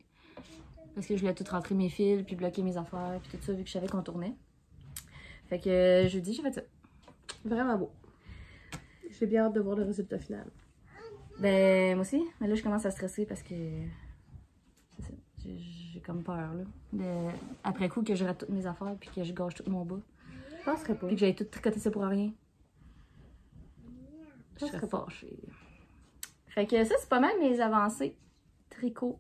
Parce que je voulais tout rentrer mes fils, puis bloquer mes affaires, puis tout ça, vu que je savais qu'on tournait. Fait que jeudi, j'ai fait ça. Vraiment beau. J'ai bien hâte de voir le résultat final. Ben, moi aussi. Mais là, je commence à stresser parce que... C'est ça. J'ai comme peur, là. Après coup, que je rate toutes mes affaires puis que je gâche tout mon bas. Je penserais pas. Puis que j'avais tout tricoté ça pour rien. Je serais fâchée. Fait que ça, c'est pas mal mes avancées tricot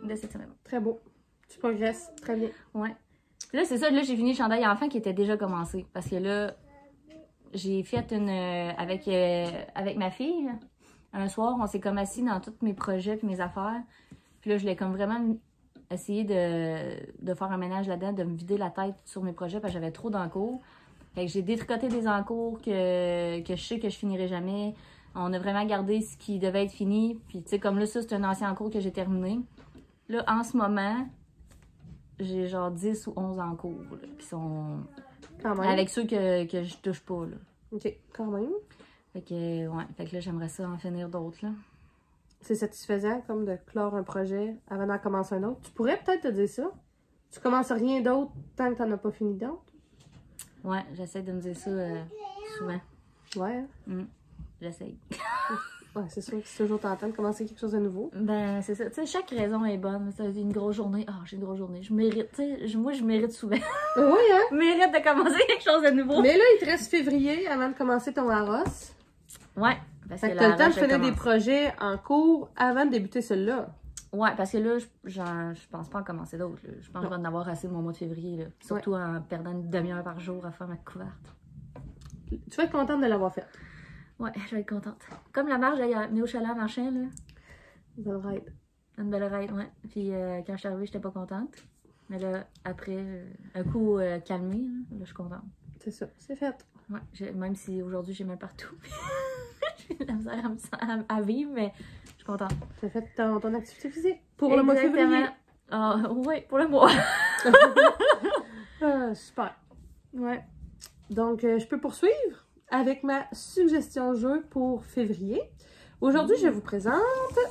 de cette semaine. Très beau. Tu progresses très bien. Ouais. Puis là, c'est ça. Là, j'ai fini le chandail enfant qui était déjà commencé. Parce que là, j'ai fait une... avec ma fille... un soir, on s'est comme assis dans tous mes projets et mes affaires. Puis là, je l'ai comme vraiment essayé de faire un ménage là-dedans, de me vider la tête sur mes projets parce que j'avais trop d'encours. Fait que j'ai détricoté des encours que je sais que je finirai jamais. On a vraiment gardé ce qui devait être fini. Puis tu sais, comme là, ça, c'est un ancien encours que j'ai terminé. Là, en ce moment, j'ai genre 10 ou 11 encours là, qui sont avec ceux que je touche pas. Là. OK, quand même. Fait que, ouais, fait que là, j'aimerais ça en finir d'autres, là. C'est satisfaisant, comme de clore un projet avant d'en commencer un autre. Tu pourrais peut-être te dire ça. Tu commences rien d'autre tant que t'en as pas fini d'autres. Ouais, j'essaie de me dire ça souvent. Ouais. J'essaie. Ouais, c'est sûr que c'est toujours tentant de commencer quelque chose de nouveau. Ben, c'est ça. Tu sais, chaque raison est bonne. Ça une grosse journée. Ah, j'ai une grosse journée. Je mérite. Tu sais, moi, je mérite souvent. Oui, hein? Je mérite de commencer quelque chose de nouveau. Mais là, il te reste février avant de commencer ton Aros. Ouais. Parce que t'as le temps de finir des projets en cours avant de débuter celui-là. Ouais, parce que là, je pense pas en commencer d'autres. Je pense que je vais en avoir assez mon mois de février. Là. Surtout en perdant une demi-heure par jour à faire ma couverte. Tu vas être contente de l'avoir faite. Ouais, je vais être contente. Comme la marche d'ailleurs, mais au chalet en marchant, là. Une belle ride. Une belle ride, ouais. Puis quand je suis arrivée, j'étais pas contente. Mais là, après, un coup calmé, là, je suis contente. C'est ça, c'est fait. Ouais, même si aujourd'hui j'ai mal partout. J'ai de la misère à vivre, mais je suis contente. Tu as fait ton activité physique pour le mois de février. Ah, oui, pour le mois. Super. Ouais. Donc, je peux poursuivre avec ma suggestion jeu pour février. Aujourd'hui, je vous présente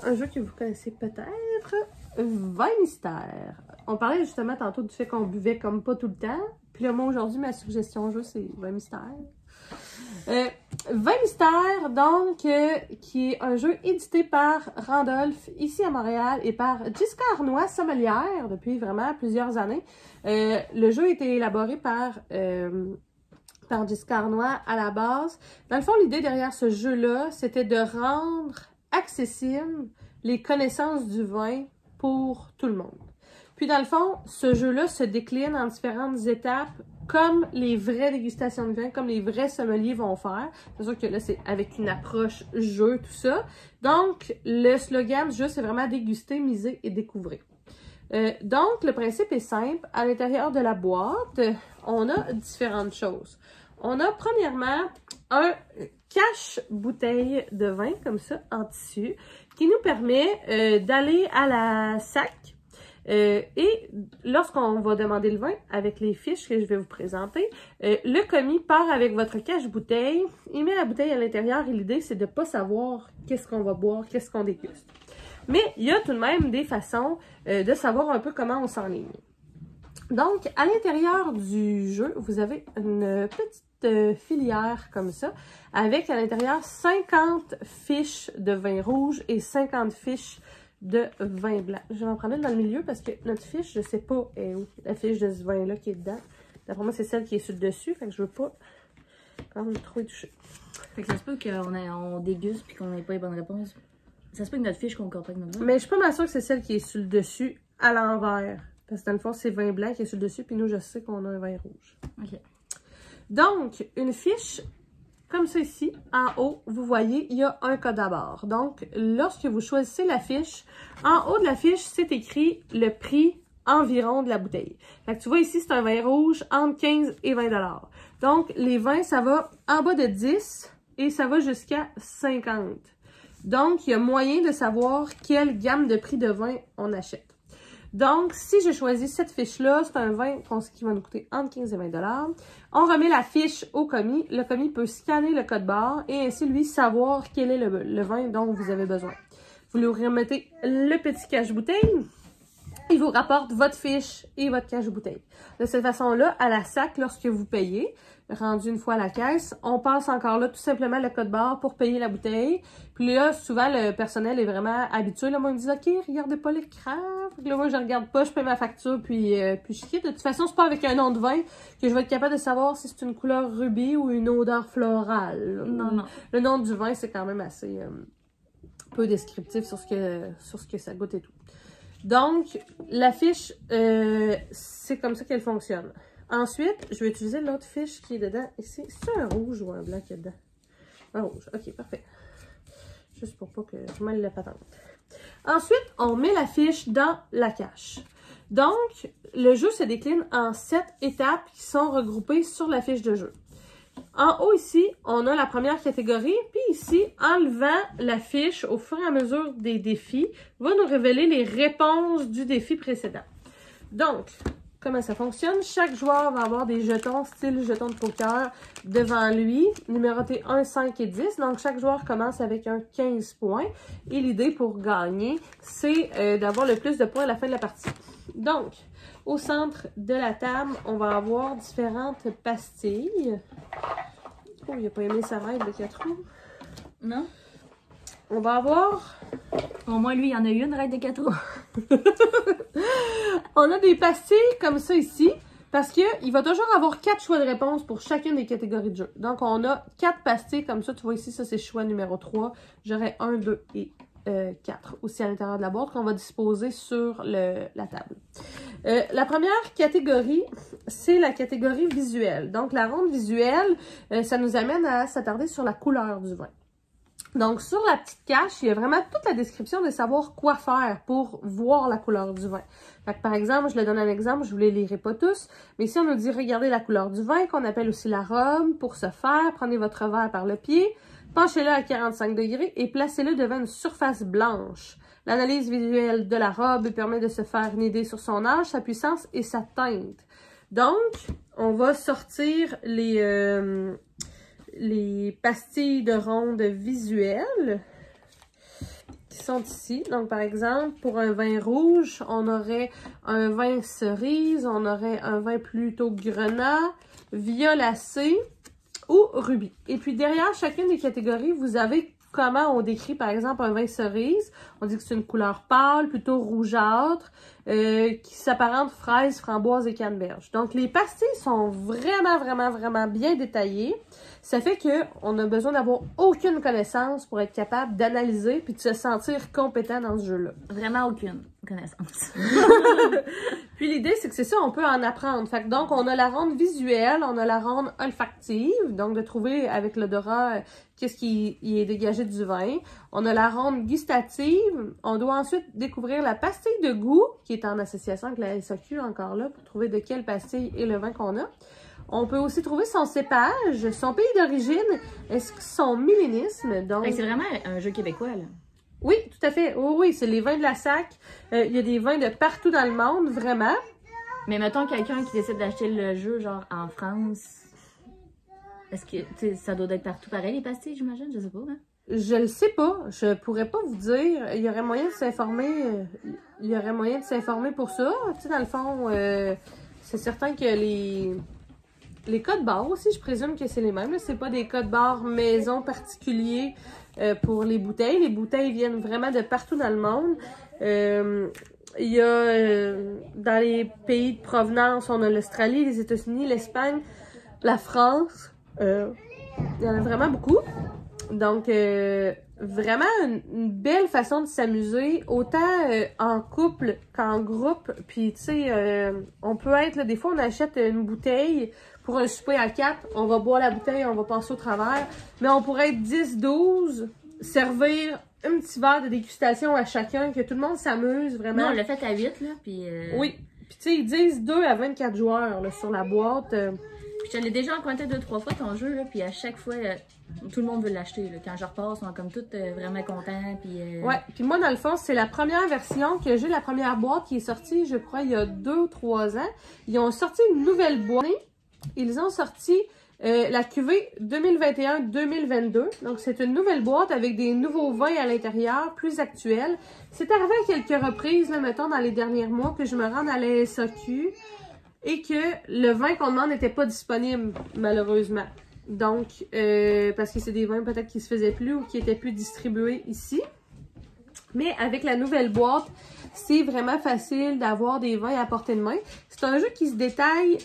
un jeu que vous connaissez peut-être, Vin Mystère. On parlait justement tantôt du fait qu'on buvait comme pas tout le temps. Puis là, moi, aujourd'hui, ma suggestion jeu, c'est Vin Mystère. Vin Mystère, donc, qui est un jeu édité par Randolph, ici à Montréal, et par Jessica Arnois, sommelière, depuis vraiment plusieurs années. Le jeu a été élaboré par Jessica Arnois à la base. Dans le fond, l'idée derrière ce jeu-là, c'était de rendre accessible les connaissances du vin pour tout le monde. Puis dans le fond, ce jeu-là se décline en différentes étapes comme les vraies dégustations de vin, comme les vrais sommeliers vont faire. C'est sûr que là, c'est avec une approche jeu, tout ça. Donc, le slogan du jeu, c'est vraiment déguster, miser et découvrir. Donc, le principe est simple. À l'intérieur de la boîte, on a différentes choses. On a premièrement un cache-bouteille de vin, comme ça, en tissu, qui nous permet d'aller à la SAC. Et lorsqu'on va demander le vin, avec les fiches que je vais vous présenter, le commis part avec votre cache-bouteille, il met la bouteille à l'intérieur et l'idée, c'est de ne pas savoir qu'est-ce qu'on va boire, qu'est-ce qu'on déguste. Mais il y a tout de même des façons de savoir un peu comment on s'enligne. Donc, à l'intérieur du jeu, vous avez une petite filière comme ça, avec à l'intérieur 50 fiches de vin rouge et 50 fiches de vin blanc. Je vais en prendre une dans le milieu parce que notre fiche, je sais pas où la fiche de ce vin-là qui est dedans. D'après moi, c'est celle qui est sur le dessus, fait que je veux pas quand même trop y toucher. Fait que ça se peut qu'on déguste puis qu'on n'ait pas les bonnes réponses. Ça se peut que notre fiche concorde avec notre vin. Mais je suis pas mal sûre que c'est celle qui est sur le dessus à l'envers. Parce que dans le fond, c'est vin blanc qui est sur le dessus, puis nous, je sais qu'on a un vin rouge. OK. Donc, une fiche comme ça ici, en haut, vous voyez, il y a un code à barre. Donc, lorsque vous choisissez la fiche, en haut de la fiche, c'est écrit le prix environ de la bouteille. Fait que tu vois ici, c'est un vin rouge entre 15 et 20 $. Donc, les vins, ça va en bas de 10 et ça va jusqu'à 50. Donc, il y a moyen de savoir quelle gamme de prix de vin on achète. Donc, si je choisis cette fiche-là, c'est un vin qui va nous coûter entre 15 et 20 $. On remet la fiche au commis. Le commis peut scanner le code barre et ainsi, lui, savoir quel est le vin dont vous avez besoin. Vous lui remettez le petit cache-bouteille. Il vous rapporte votre fiche et votre cache-bouteille. De cette façon-là, à la SAC, lorsque vous payez, rendu une fois à la caisse, on passe encore là tout simplement le code barre pour payer la bouteille. Puis là, souvent, le personnel est vraiment habitué. Là, moi, ils me disent « OK, regardez pas l'écran. » Là, moi, je regarde pas, je paye ma facture, puis je quitte. De toute façon, c'est pas avec un nom de vin que je vais être capable de savoir si c'est une couleur rubis ou une odeur florale. Non, non. Le nom du vin, c'est quand même assez peu descriptif sur ce que ça goûte et tout. Donc, la fiche, c'est comme ça qu'elle fonctionne. Ensuite, je vais utiliser l'autre fiche qui est dedans ici. C'est un rouge ou un blanc qui est dedans? Un rouge, ok, parfait. juste pour pas que je mêle la patente. Ensuite, on met la fiche dans la cache. Donc, le jeu se décline en 7 étapes qui sont regroupées sur la fiche de jeu. En haut ici, on a la première catégorie, puis ici, enlevant la fiche au fur et à mesure des défis, va nous révéler les réponses du défi précédent. Donc, comment ça fonctionne? Chaque joueur va avoir des jetons, style jetons de poker, devant lui, numérotés 1, 5 et 10. Donc, chaque joueur commence avec un 15 points. Et l'idée pour gagner, c'est d'avoir le plus de points à la fin de la partie. Donc, au centre de la table, on va avoir différentes pastilles. Oh, il n'a pas aimé sa règle de 4 roues. Non? On va avoir... Au moins, lui, il y en a une règle de 4 roues. On a des pastilles comme ça ici, parce qu'il va toujours avoir 4 choix de réponse pour chacune des catégories de jeu. Donc, on a 4 pastilles comme ça. Tu vois ici, ça, c'est choix numéro 3. J'aurai 1, 2 et 4 aussi à l'intérieur de la boîte qu'on va disposer sur la table. La première catégorie, c'est la catégorie visuelle. Donc, la ronde visuelle, ça nous amène à s'attarder sur la couleur du vin. Donc, sur la petite cache, il y a vraiment toute la description de savoir quoi faire pour voir la couleur du vin. Fait que, par exemple, je le donne un exemple, je vous les lirai pas tous, mais ici, on nous dit, regardez la couleur du vin, qu'on appelle aussi l'arôme. Pour ce faire, prenez votre verre par le pied, penchez-le à 45 degrés et placez-le devant une surface blanche. L'analyse visuelle de la robe permet de se faire une idée sur son âge, sa puissance et sa teinte. Donc, on va sortir les pastilles de ronde visuelles qui sont ici. Donc, par exemple, pour un vin rouge, on aurait un vin cerise, on aurait un vin plutôt grenat, violacé ou rubis. Et puis, derrière chacune des catégories, vous avez comment on décrit, par exemple, un vin cerise. On dit que c'est une couleur pâle, plutôt rougeâtre, qui s'apparente fraise, framboise et canneberge. Donc, les pastilles sont vraiment bien détaillées. Ça fait qu'on a besoin d'avoir aucune connaissance pour être capable d'analyser puis de se sentir compétent dans ce jeu-là. Vraiment aucune connaissance. Puis l'idée, c'est que c'est ça, on peut en apprendre. Fait que donc, on a la ronde visuelle, on a la ronde olfactive, donc de trouver avec l'odorat qu'est-ce qui est dégagé du vin. On a la ronde gustative. On doit ensuite découvrir la pastille de goût, qui est en association avec la SAQ encore là, pour trouver de quelle pastille est le vin qu'on a. On peut aussi trouver son cépage, son pays d'origine, son millénisme. Donc, c'est vraiment un jeu québécois, là. Oui, tout à fait. Oui, c'est les vins de la SAC. Il y a des vins de partout dans le monde, vraiment. Mais mettons quelqu'un qui décide d'acheter le jeu, genre en France, est-ce que ça doit être partout pareil, les pastilles, j'imagine? Je sais pas, hein? Je le sais pas. Je pourrais pas vous dire. Il y aurait moyen de s'informer. Il y aurait moyen de s'informer pour ça. Tu sais, dans le fond, c'est certain que les codes barres aussi, je présume que c'est les mêmes. C'est pas des codes barres maison particuliers pour les bouteilles. Les bouteilles viennent vraiment de partout dans le monde. Il y a dans les pays de provenance, on a l'Australie, les États-Unis, l'Espagne, la France. Il y en a vraiment beaucoup. Donc, vraiment une belle façon de s'amuser, autant en couple qu'en groupe. Puis, tu sais, on peut être, là, des fois, on achète une bouteille pour un souper à 4, on va boire la bouteille, on va passer au travers. Mais on pourrait être 10, 12, servir un petit verre de dégustation à chacun, que tout le monde s'amuse, vraiment. Non, on l'a fait à 8, là, puis... Oui, puis tu sais, ils disent 2 à 24 joueurs, là, sur la boîte. Puis je te l'ai déjà emprunté 2-3 fois, ton jeu, là, puis à chaque fois, tout le monde veut l'acheter, là. Quand je repasse, on est comme tous vraiment contents, puis... Ouais, puis moi, dans le fond, c'est la première version que j'ai, la première boîte qui est sortie, je crois, il y a 2 ou 3 ans. Ils ont sorti une nouvelle boîte. Ils ont sorti la cuvée 2021-2022. Donc, c'est une nouvelle boîte avec des nouveaux vins à l'intérieur, plus actuels. C'est arrivé à quelques reprises, là, mettons, dans les derniers mois, que je me rende à la SAQ et que le vin qu'on demande n'était pas disponible, malheureusement. Donc, parce que c'est des vins peut-être qui se faisaient plus ou qui étaient plus distribués ici. Mais avec la nouvelle boîte, c'est vraiment facile d'avoir des vins à portée de main. C'est un jeu qui se détaille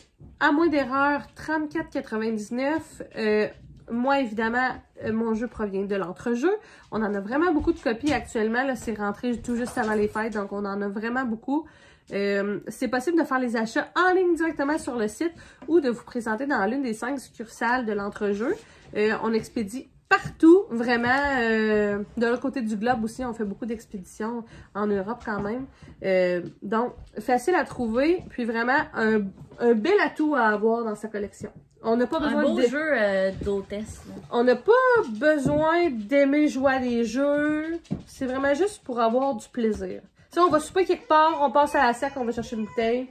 à moins d'erreur 34,99 $. Moi, évidemment, mon jeu provient de l'entrejeu. On en a vraiment beaucoup de copies actuellement. Là, c'est rentré tout juste avant les fêtes, donc on en a vraiment beaucoup. C'est possible de faire les achats en ligne directement sur le site ou de vous présenter dans l'une des 5 succursales de l'entrejeu. On expédie partout, vraiment. De l'autre côté du globe aussi, on fait beaucoup d'expéditions en Europe quand même. Donc, facile à trouver, puis vraiment un bel atout à avoir dans sa collection. On n'a pas besoin un beau jeu d'hôtesse. On n'a pas besoin d'aimer jouer à des jeux. C'est vraiment juste pour avoir du plaisir. Si on va souper quelque part, on passe à la sac, on va chercher une bouteille.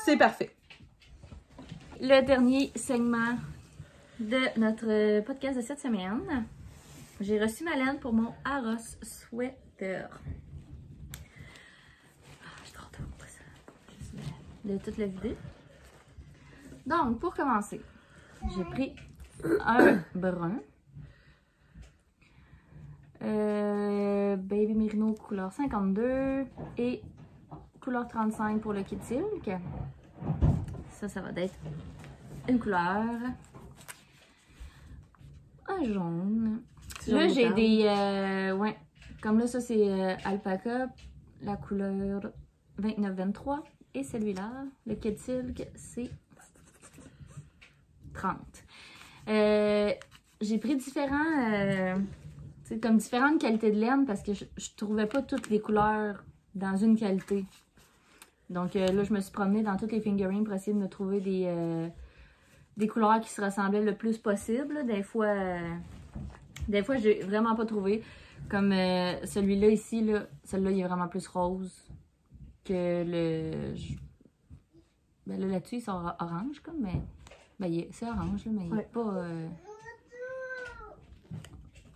C'est parfait. Le dernier segment de notre podcast de cette semaine. J'ai reçu ma laine pour mon Aros Sweater. Je suis trop de montrer ça. Juste de toute la vidéo. Donc, pour commencer, j'ai pris un brun. Baby Merino couleur 52 et couleur 35 pour le kit silk. Ça va être une couleur. Un jaune. Là, j'ai des... ouais, comme là, ça, c'est alpaca, la couleur 29-23. Et celui-là, le kit silk, c'est 30. J'ai pris différentes qualités de laine parce que je trouvais pas toutes les couleurs dans une qualité. Donc là, je me suis promenée dans toutes les figurines pour essayer de me trouver des couleurs qui se ressemblaient le plus possible. Des fois, j'ai vraiment pas trouvé. Comme celui-là ici, celui-là, il est vraiment plus rose que le... Ben là-dessus, il sort orange, comme, mais... Ben, c'est orange, là, mais il est pas...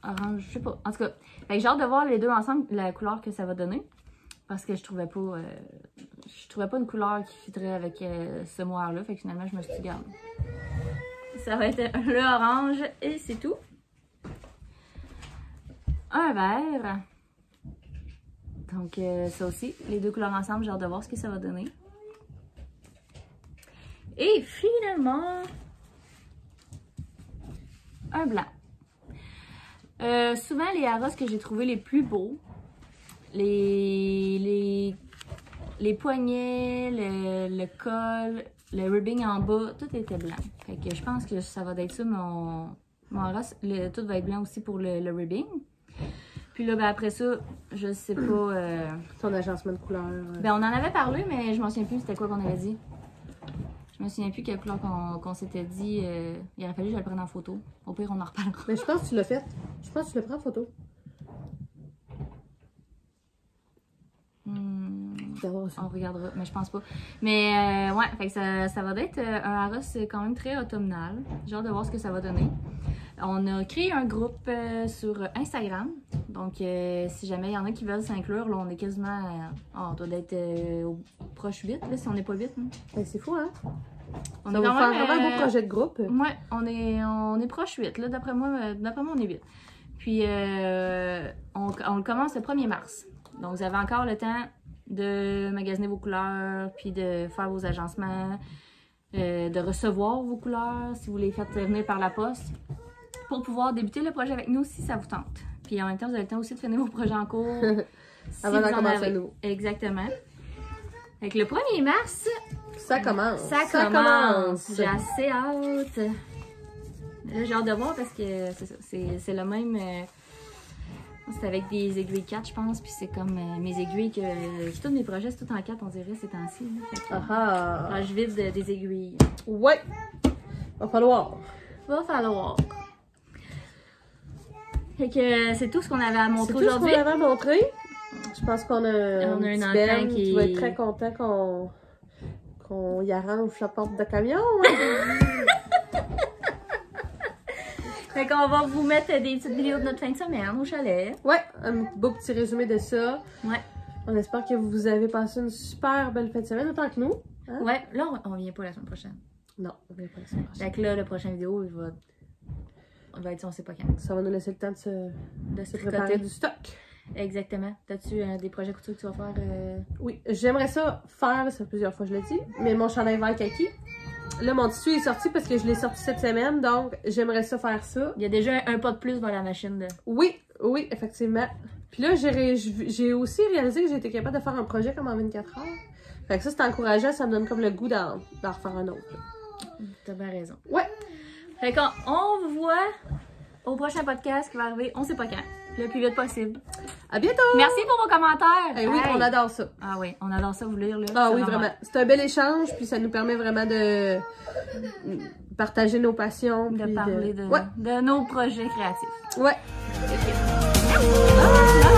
Orange, je sais pas. En tout cas, j'ai hâte de voir les deux ensemble, la couleur que ça va donner. Parce que je trouvais pas une couleur qui fitterait avec ce moire-là. Fait que finalement, je me suis dit, garde. Ça va être le orange et c'est tout. Un vert. Donc, ça aussi, les deux couleurs ensemble, j'ai hâte de voir ce que ça va donner. Et finalement, un blanc. Souvent, les Aros que j'ai trouvé les plus beaux, les poignets, le col, le ribbing en bas, tout était blanc. Fait que je pense que ça va être ça, mon Aros. Tout va être blanc aussi pour le ribbing. Puis là, ben après ça, je sais pas... Ton agencement de couleurs. Ben, on en avait parlé, mais je m'en souviens plus c'était quoi qu'on avait dit. Je me souviens plus quelle couleur qu'on s'était dit. Il aurait fallu que je le prenne en photo. Au pire, on en reparlera. Mais je pense que tu l'as fait. Je pense que tu l'as pris en photo. On regardera, mais je pense pas. Mais ouais, fait que ça va être un Aros quand même très automnal. J'ai hâte de voir ce que ça va donner. On a créé un groupe sur Instagram. Donc, si jamais il y en a qui veulent s'inclure, là, on est quasiment... on doit être au proche 8, là, si on n'est pas 8. Ben, c'est fou, hein? On ça va faire vraiment un beau projet de groupe. Ouais, on est proche 8. Là, d'après moi, on est 8. Puis, on commence le 1er mars. Donc, vous avez encore le temps de magasiner vos couleurs, puis de faire vos agencements, de recevoir vos couleurs si vous les faites venir par la poste, pour pouvoir débuter le projet avec nous si ça vous tente. Puis en même temps, vous avez le temps aussi de finir vos projets en cours. Si avant d'en commencer à nouveau. Exactement. Fait que le 1er mars, ça commence. Ça commence. J'ai assez hâte. Là, j'ai hâte de voir parce que c'est le même... c'est avec des aiguilles 4, je pense, puis c'est comme mes aiguilles que... Tous mes projets, c'est tout en 4, on dirait, ces temps-ci. Je vide des aiguilles. Ouais! Va falloir. Fait que c'est tout ce qu'on avait à montrer aujourd'hui. C'est tout ce qu'on avait à montrer. Je pense qu'on a un enfant qui va être très content qu'on y arrange la porte de camion. Hein? Fait qu'on va vous mettre des petites vidéos de notre fin de semaine au chalet. Ouais, un beau petit résumé de ça. Ouais. On espère que vous avez passé une super belle fin de semaine, autant que nous. Hein? Ouais, là, on vient pas la semaine prochaine. Non, on vient pas la semaine prochaine. Fait que là, la prochaine vidéo, on va être, on sait pas quand. Ça va nous laisser le temps de se préparer du stock. Exactement. T'as-tu des projets couture que tu vas faire? Oui, j'aimerais ça faire, ça fait plusieurs fois je l'ai dit, mais mon chandail vert kaki. Là, mon tissu est sorti parce que je l'ai sorti cette semaine, donc j'aimerais ça faire ça. Il y a déjà un pas de plus dans la machine. Là. Oui, effectivement. Puis là, j'ai aussi réalisé que j'étais capable de faire un projet comme en 24 heures. Fait que ça, c'est encourageant, ça me donne comme le goût d'en refaire un autre. T'as bien raison. Ouais. Fait qu'on vous voit au prochain podcast qui va arriver, on sait pas quand, le plus vite possible. À bientôt! Merci pour vos commentaires! Eh oui, on adore ça. Ah oui, on adore ça vous lire. Là. Ah oui, vraiment. C'est un bel échange, puis ça nous permet vraiment de partager nos passions. De parler de nos projets créatifs. Ouais. Merci. Bye!